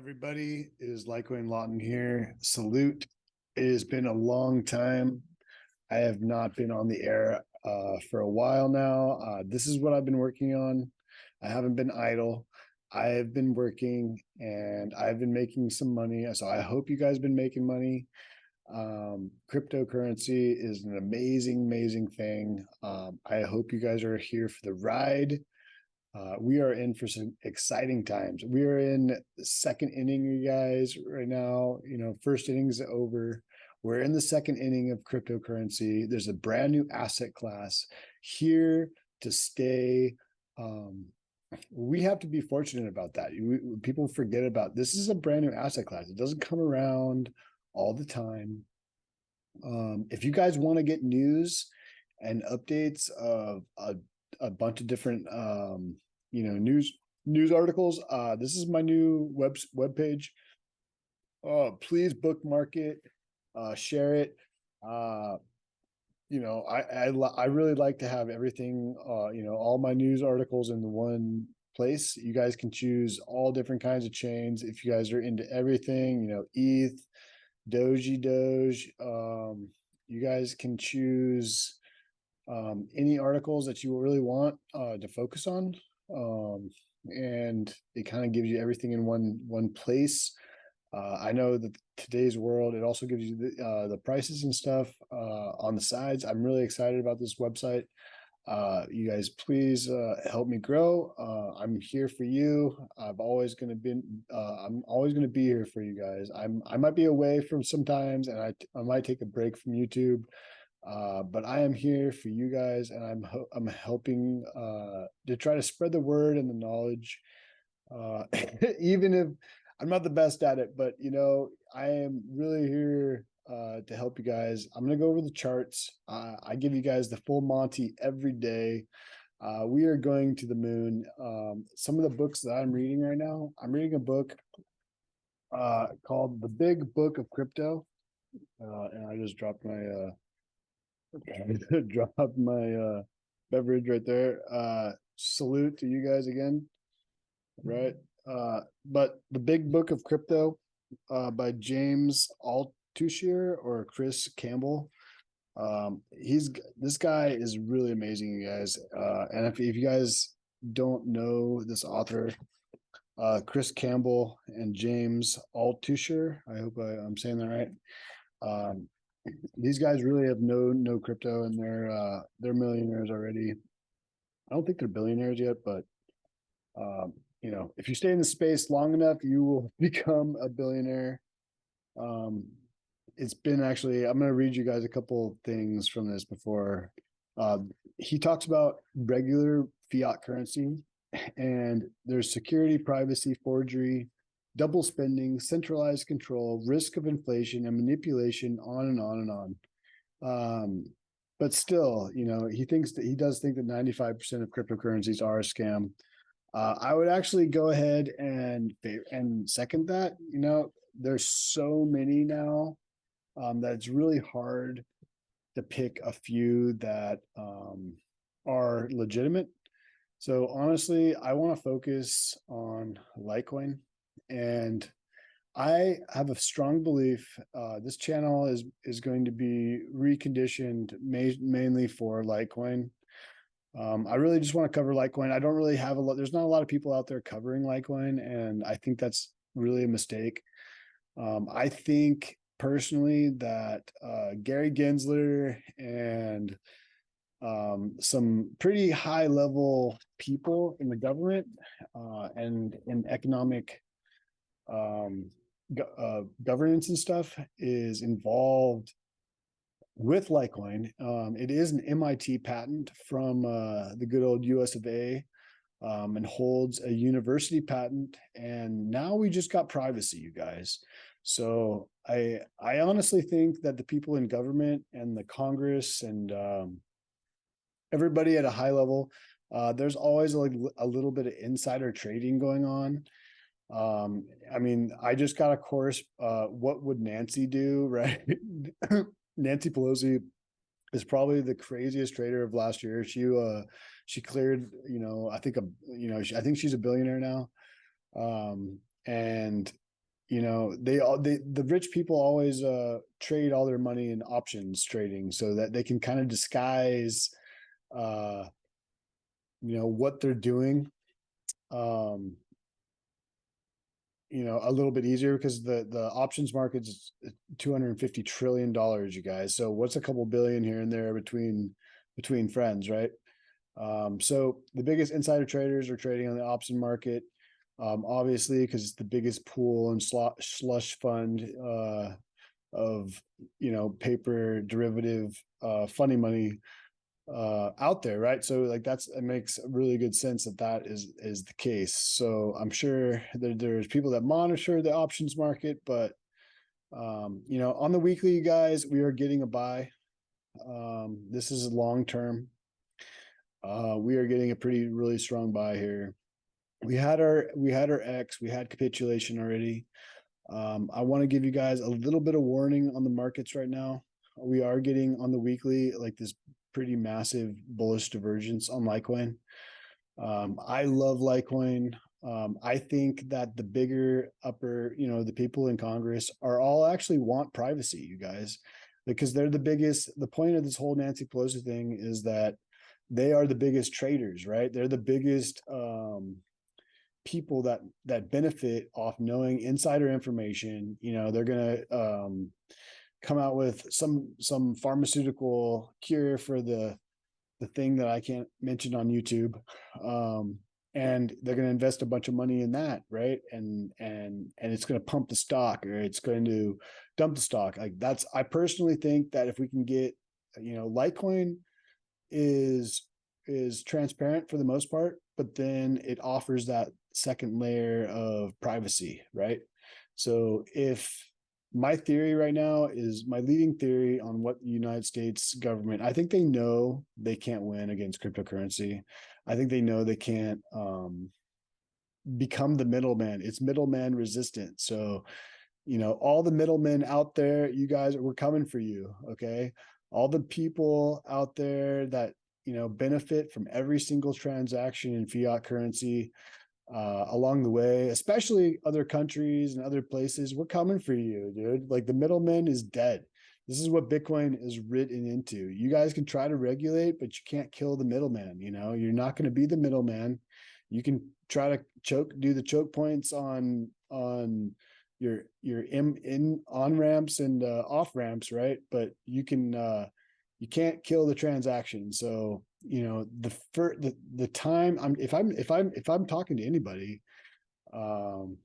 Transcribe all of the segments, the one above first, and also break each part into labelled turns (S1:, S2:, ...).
S1: everybody? It is Litecoin Lawton here. Salute. It has been a long time. I have not been on the air for a while now. This is what I've been working on. I haven't been idle. I have been working and I've been making some money. So I hope you guys have been making money. Cryptocurrency is an amazing, amazing thing. I hope you guys are here for the ride. We are in for some exciting times. We are in the second inning, you guys, right now. First inning's over. We're in the second inning of cryptocurrency. There's a brand new asset class here to stay. We have to be fortunate about that. People forget about this is a brand new asset class. It doesn't come around all the time. If you guys want to get news and updates of a bunch of different news articles, this is my new web page. Please bookmark it, share it. I really like to have everything, all my news articles in the one place. You guys can choose all different kinds of chains if you guys are into everything, ETH, Doge. You guys can choose any articles that you really want to focus on. And it kind of gives you everything in one place. I know that today's world, it also gives you the prices and stuff on the sides. I'm really excited about this website. You guys, please help me grow. I'm here for you. I'm always going to be here for you guys. I might be away from sometimes, and I might take a break from YouTube. But I am here for you guys, and I'm helping to try to spread the word and the knowledge. Even if I'm not the best at it, but I am really here to help you guys. I'm gonna go over the charts. I give you guys the full Monty every day. We are going to the moon. Some of the books that I'm reading right now, I'm reading a book called The Big Book of Crypto, and I just dropped my beverage right there. Salute to you guys again. Right. But The Big Book of Crypto by James Altucher or Chris Campbell. This guy is really amazing, you guys. And if you guys don't know this author, Chris Campbell and James Altucher, I hope I'm saying that right. These guys really have no crypto, and they're millionaires already. I don't think they're billionaires yet, but if you stay in the space long enough, you will become a billionaire. It's been actually, I'm going to read you guys a couple things from this before. He talks about regular fiat currency, and there's security, privacy, forgery, double spending, centralized control, risk of inflation and manipulation, on and on and on. But still, he does think that 95% of cryptocurrencies are a scam. I would actually go ahead and second that. There's so many now that it's really hard to pick a few that are legitimate. So honestly, I want to focus on Litecoin, and I have a strong belief this channel is going to be reconditioned mainly for Litecoin. I really just want to cover Litecoin. I don't really have there's not a lot of people out there covering Litecoin, and I think that's really a mistake. I think personally that Gary Gensler and some pretty high level people in the government and in economic governance and stuff is involved with Litecoin. It is an MIT patent from the good old US of A, and holds a university patent. And now we just got privacy, you guys. So I honestly think that the people in government and the Congress and everybody at a high level, there's always like a little bit of insider trading going on. I just got a course, what would Nancy do, right? Nancy Pelosi is probably the craziest trader of last year. She cleared, I think she's a billionaire now. And you know, the rich people always trade all their money in options trading so that they can kind of disguise uh you know what they're doing, um you know, a little bit easier because the options market is $250 trillion, you guys. So what's a couple billion here and there between friends, right? So the biggest insider traders are trading on the option market, obviously, because it's the biggest pool and slush fund of, you know, paper derivative funding money out there, right? So like it makes really good sense that that is the case. So I'm sure that there's people that monitor the options market, but you know, on the weekly, you guys, we are getting a buy. This is long term. We are getting a pretty really strong buy here. We had our X, we had capitulation already. I want to give you guys a little bit of warning on the markets right now. We are getting on the weekly like this pretty massive bullish divergence on Litecoin. I love Litecoin. I think that the bigger upper, you know, the people in Congress are all actually want privacy, you guys, because they're the biggest. The point of this whole Nancy Pelosi thing is that they are the biggest traders, right? They're the biggest people that benefit off knowing insider information. You know, they're gonna come out with some pharmaceutical cure for the thing that I can't mention on YouTube. And they're going to invest a bunch of money in that, right? And it's going to pump the stock, or it's going to dump the stock. Like I personally think that if we can get, you know, Litecoin is transparent for the most part, but then it offers that second layer of privacy, right? So if my theory right now is my leading theory on what the United States government, I think they know they can't win against cryptocurrency. I think they know they can't become the middleman. It's middleman resistant. So, you know, all the middlemen out there, you guys, we're coming for you. Okay. All the people out there that, you know, benefit from every single transaction in fiat currency along the way, especially other countries and other places, we're coming for you, dude. Like the middleman is dead. This is what Bitcoin is written into. You guys can try to regulate, but you can't kill the middleman. You know, you're not going to be the middleman. You can try to do the choke points on your in on ramps and off ramps, right? But you can't kill the transaction. So, you know, the time if I'm talking to anybody, um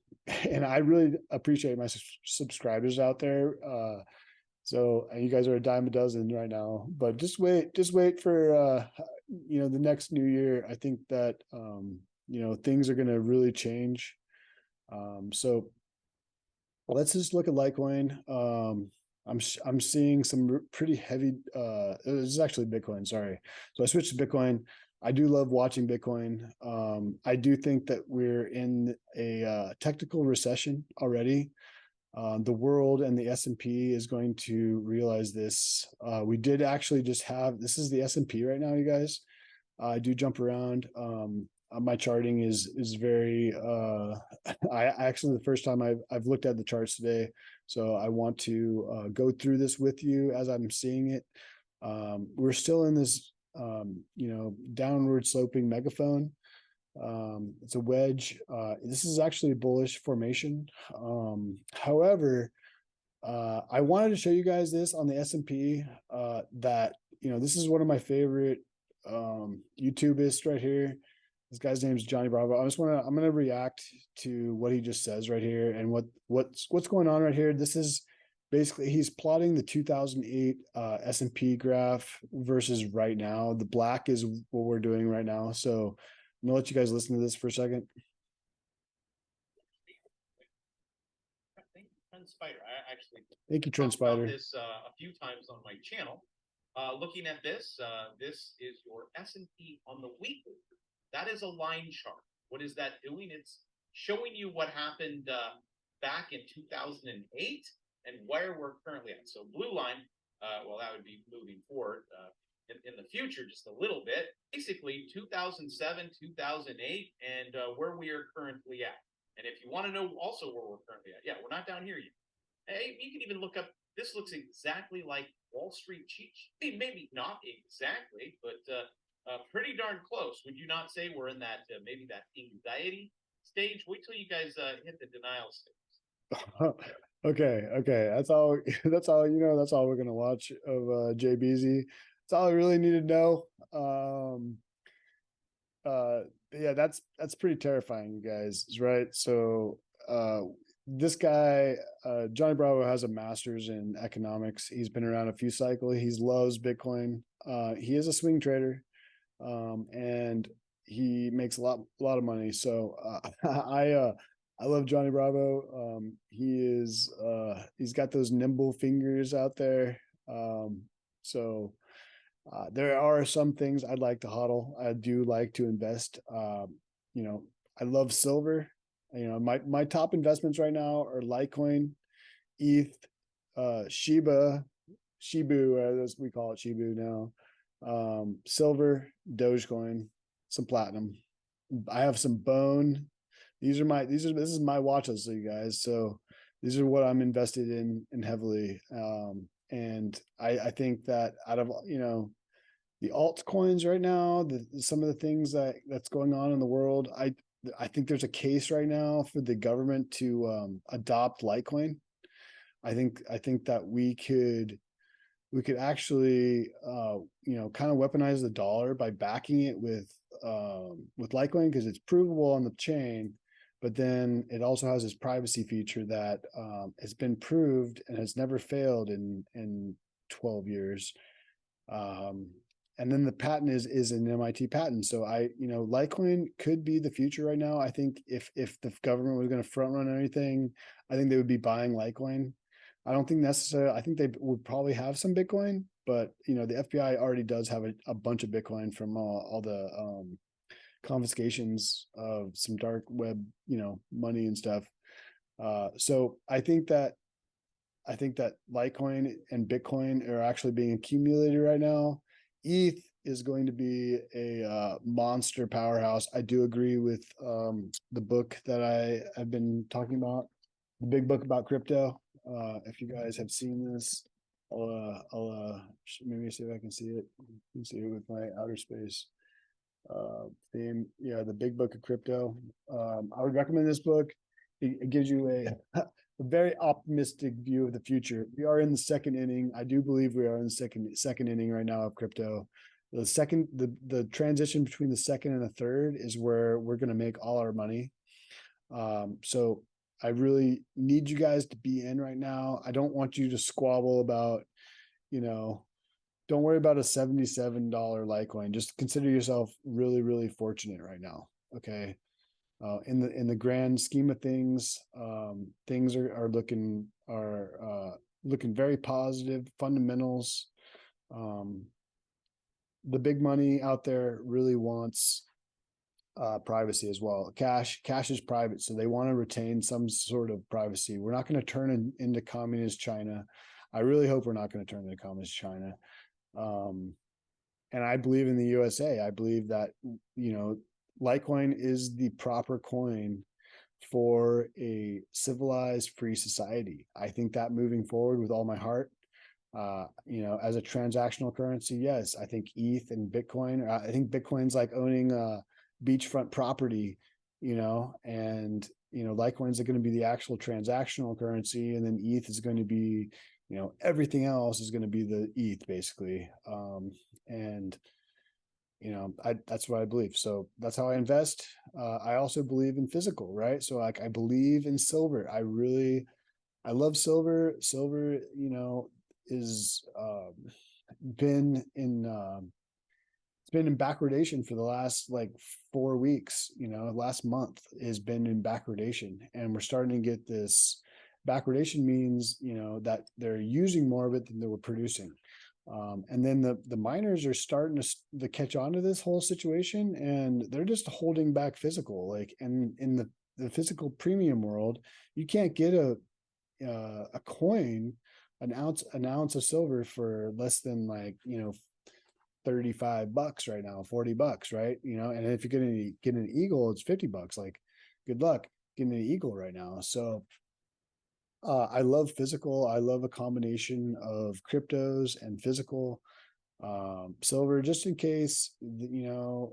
S1: and I really appreciate my subscribers out there. So you guys are a dime a dozen right now, but just wait for you know, the next new year. I think that you know, things are going to really change. So let's just look at Litecoin. I'm seeing some pretty heavy. This is actually Bitcoin. Sorry, so I switched to Bitcoin. I do love watching Bitcoin. I do think that we're in a technical recession already. The world and the S&P is going to realize this. We did actually just have, this is the S&P right now, you guys. I do jump around. My charting is very I actually, the first time I've looked at the charts today, so I want to go through this with you as I'm seeing it. We're still in this you know, downward sloping megaphone. It's a wedge. This is actually a bullish formation. However, I wanted to show you guys this on the S&P, that, you know, this is one of my favorite YouTubists right here. This guy's name is Johnny Bravo. I'm gonna react to what he just says right here and what's going on right here. This is basically, he's plotting the 2008 S&P graph versus right now. The black is what we're doing right now. So I'm gonna let you guys listen to this for a second.
S2: Trend Spider. I actually
S1: Thank you, Trend Spider.
S2: this a few times on my channel. Looking at this, this is your S&P on the weekly. That is a line chart. What is that doing? It's showing you what happened back in 2008 and where we're currently at. So blue line, well, that would be moving forward in the future just a little bit. Basically, 2007, 2008, and where we are currently at. And if you want to know also where we're currently at, yeah, we're not down here yet. Hey, you can even look up. This looks exactly like Wall Street cheat sheet. Maybe not exactly, but pretty darn close. Would you not say we're in that maybe that anxiety stage? Wait till you guys hit the denial stage.
S1: Okay, okay. That's all that's all that's all we're gonna watch of JBZ. That's all I really need to know. Uh yeah, that's pretty terrifying, you guys, right? So this guy, Johnny Bravo, has a master's in economics. He's been around a few cycles. He loves Bitcoin. He is a swing trader, and he makes a lot of money. So I love Johnny Bravo. He's got those nimble fingers out there. So there are some things I'd like to hodl. I do like to invest. I love silver. My top investments right now are Litecoin, ETH, Shibu, as we call it, Shibu now, silver, Dogecoin, some platinum. I have some bone. This is my watch list, you guys. So these are what I'm invested in heavily. And I think that out of the altcoins right now, some of the things that's going on in the world, I think there's a case right now for the government to adopt Litecoin. I think that we could actually kind of weaponize the dollar by backing it with Litecoin, because it's provable on the chain, but then it also has this privacy feature that has been proved and has never failed in 12 years. And then the patent is an MIT patent. So Litecoin could be the future right now. I think if the government was going to front run anything, I think they would be buying Litecoin. I don't think necessarily. I think they would probably have some Bitcoin, but the FBI already does have a bunch of Bitcoin from all the confiscations of some dark web, money and stuff. So I think that Litecoin and Bitcoin are actually being accumulated right now. ETH is going to be a monster powerhouse. I do agree with the book that I've been talking about, the big book about crypto. If you guys have seen this, I'll maybe see if I can see it. You can see it with my outer space theme. Yeah, the big book of crypto. I would recommend this book. It gives you a very optimistic view of the future. We are in the second inning. I do believe we are in the second inning right now of crypto. The transition between the second and the third is where we're going to make all our money. So I really need you guys to be in right now. I don't want you to squabble about, don't worry about a $77 Litecoin. Just consider yourself really, really fortunate right now. Okay. In the grand scheme of things, things are looking very positive. Fundamentals. The big money out there really wants privacy as well. Cash is private, so they want to retain some sort of privacy. We're not going to turn into communist China. I really hope we're not going to turn into communist China. And I believe in the USA. I believe that Litecoin is the proper coin for a civilized, free society. I think that moving forward with all my heart. As a transactional currency, yes, I think ETH and Bitcoin. I think Bitcoin's like owning beachfront property, and Litecoins are going to be the actual transactional currency, and then ETH is going to be, everything else is going to be the ETH basically. And that's what I believe. So that's how I invest. I also believe in physical, right? So like I believe in silver. I love silver. Silver, is been in it's been in backwardation for the last like 4 weeks. Last month has been in backwardation, and we're starting to get this backwardation means that they're using more of it than they were producing. And then the miners are starting to catch on to this whole situation, and they're just holding back physical. Like in the physical premium world, you can't get a coin, an ounce of silver for less than like $35 right now, $40, right? And if you're gonna get an eagle, it's $50. Like, good luck. getting an eagle right now. So I love physical. I love a combination of cryptos and physical. Silver, just in case, the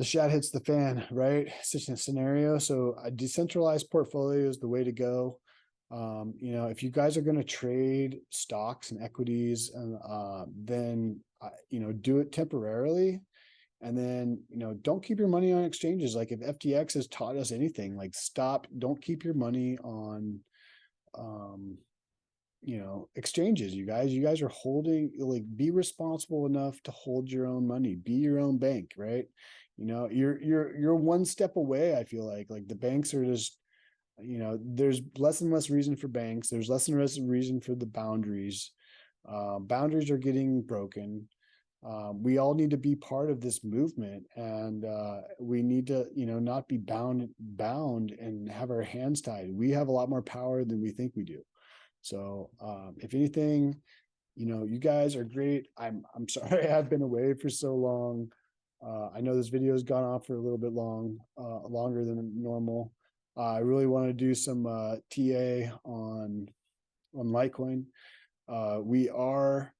S1: shit hits the fan, right? Such a scenario. So a decentralized portfolio is the way to go. If you guys are going to trade stocks and equities, then do it temporarily, and then don't keep your money on exchanges. Like if FTX has taught us anything, like don't keep your money on um, exchanges. You guys are holding, like, be responsible enough to hold your own money, be your own bank, right? You're one step away. I feel like the banks are just, there's less and less reason for banks. There's less and less reason for the boundaries. Boundaries are getting broken. We all need to be part of this movement, and we need to, not be bound and have our hands tied. We have a lot more power than we think we do. So if anything, you guys are great. I'm sorry I've been away for so long. I know this video has gone on for a little bit longer than normal. I really want to do some TA on Litecoin. We are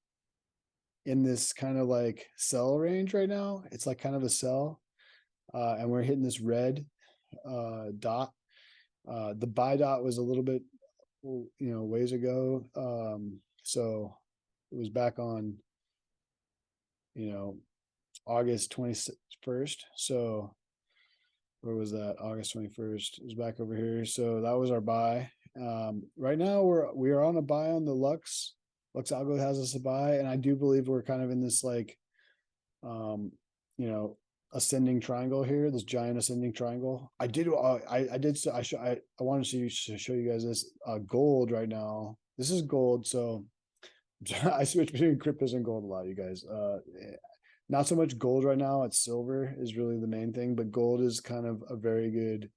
S1: in this kind of like sell range right now. It's like kind of a sell, and we're hitting this red dot. The buy dot was a little bit, ways ago. So it was back on, August 21st. So where was that? August 21st. It was back over here. So that was our buy. Right now we are on a buy on the Lux. Lux Algo has us a buy, and I do believe we're kind of in this like, um, ascending triangle here. This giant ascending triangle. I wanted to show you guys this gold right now. This is gold. So I switch between cryptos and gold a lot, you guys. Not so much gold right now. It's silver is really the main thing, but gold is kind of a very good.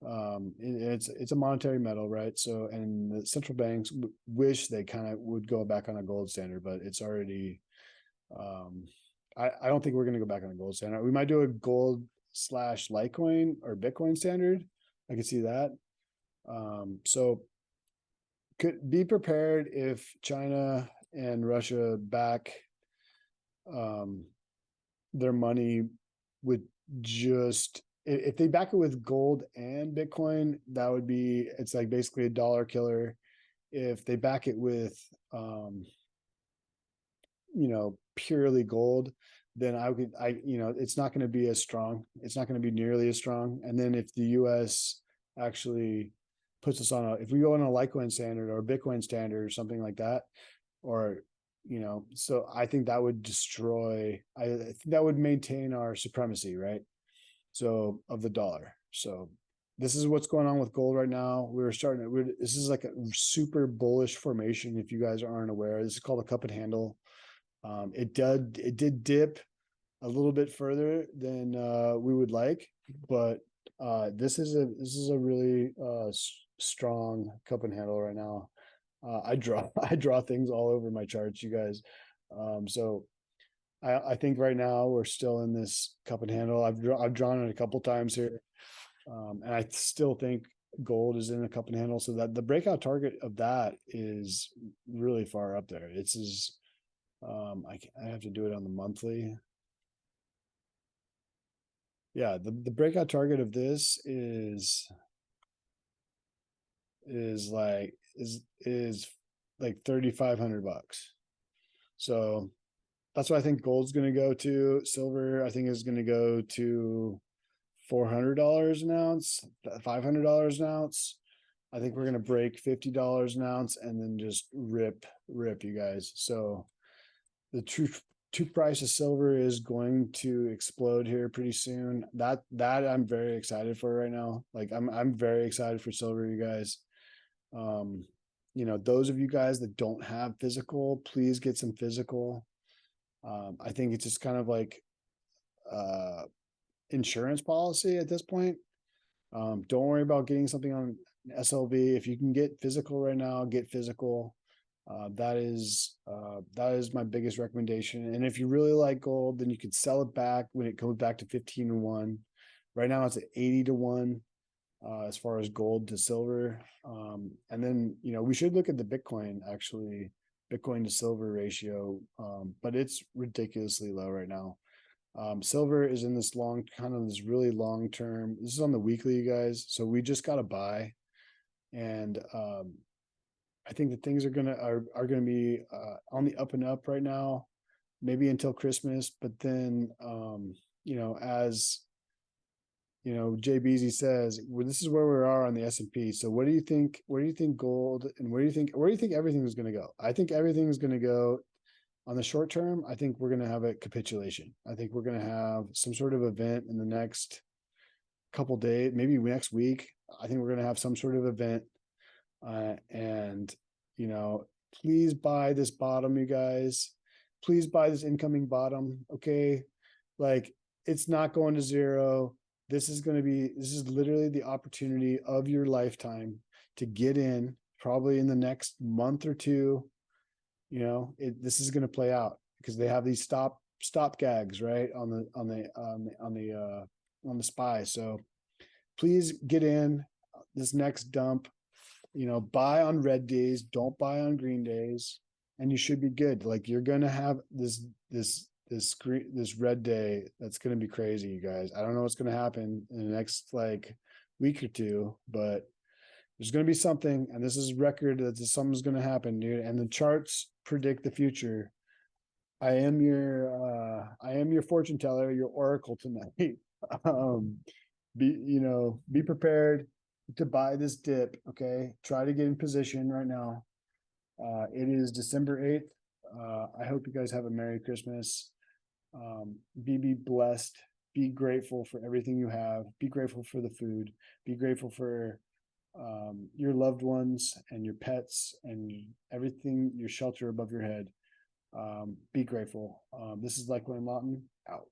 S1: It's a monetary metal, right? So, and the central banks wish they kind of would go back on a gold standard, but it's already. I don't think we're going to go back on a gold standard. We might do a gold / Litecoin or Bitcoin standard. I could see that. So could be prepared if China and Russia back their money with just, if they back it with gold and Bitcoin, that would be, it's like basically a dollar killer. If they back it with purely gold, then it's not going to be as strong. It's not going to be nearly as strong. And then if the US actually puts us on if we go on a Litecoin standard or a Bitcoin standard or something like that, or, so I think that would I think that would maintain our supremacy, right? So of the dollar. So this is what's going on with gold right now. This is like a super bullish formation. If you guys aren't aware, this is called a cup and handle. It did dip a little bit further than we would like, but this is a really strong cup and handle right now. I draw I draw things all over my charts, you guys. So I think right now we're still in this cup and handle. I've drawn it a couple times here, and I still think gold is in a cup and handle. So that the breakout target of that is really far up there. I have to do it on the monthly. Yeah, the breakout target of this is like is like $3,500. So that's what I think gold's going to go to. Silver, I think, is going to go to $400 an ounce, $500 an ounce. I think we're going to break $50 an ounce and then just rip, you guys. So the true price of silver is going to explode here pretty soon. That I'm very excited for right now. Like I'm very excited for silver, you guys. Those of you guys that don't have physical, please get some physical. I think it's just kind of like insurance policy at this point. Don't worry about getting something on SLV. If you can get physical right now, get physical. That is my biggest recommendation. And if you really like gold, then you can sell it back when it goes back to 15 and 1. Right now it's at 80-1 as far as gold to silver. And then, we should look at the Bitcoin, actually, Bitcoin to silver ratio, but it's ridiculously low right now. Silver is in this this really long term. This is on the weekly, you guys. So we just got to buy. And I think that things are gonna be on the up and up right now, maybe until Christmas. But then, as Jay Beasy says, well, this is where we are on the S&P. So what do you think? Where do you think gold, and where do you think everything is going to go? I think everything is going to go on the short term. I think we're going to have a capitulation. I think we're going to have some sort of event in the next couple days, maybe next week. I think we're going to have some sort of event. And please buy this bottom, you guys. Please buy this incoming bottom. Okay. Like, it's not going to zero. This is literally the opportunity of your lifetime to get in, probably in the next month or two. This is going to play out because they have these stop gags, right, on the SPY. So please get in this next dump. Buy on red days, don't buy on green days, and you should be good. Like, you're going to have this red day that's going to be crazy, you guys. I don't know what's going to happen in the next week or two, but there's going to be something, and this is record that something's going to happen, dude. And the charts predict the future. I am your fortune teller, your oracle tonight. Be prepared to buy this dip. Okay, try to get in position right now. It is December 8th. I hope you guys have a Merry Christmas. Be blessed. Be grateful for everything you have. Be grateful for the food. Be grateful for your loved ones and your pets and everything, your shelter above your head. Be grateful. This is Litecoin Lawton, out.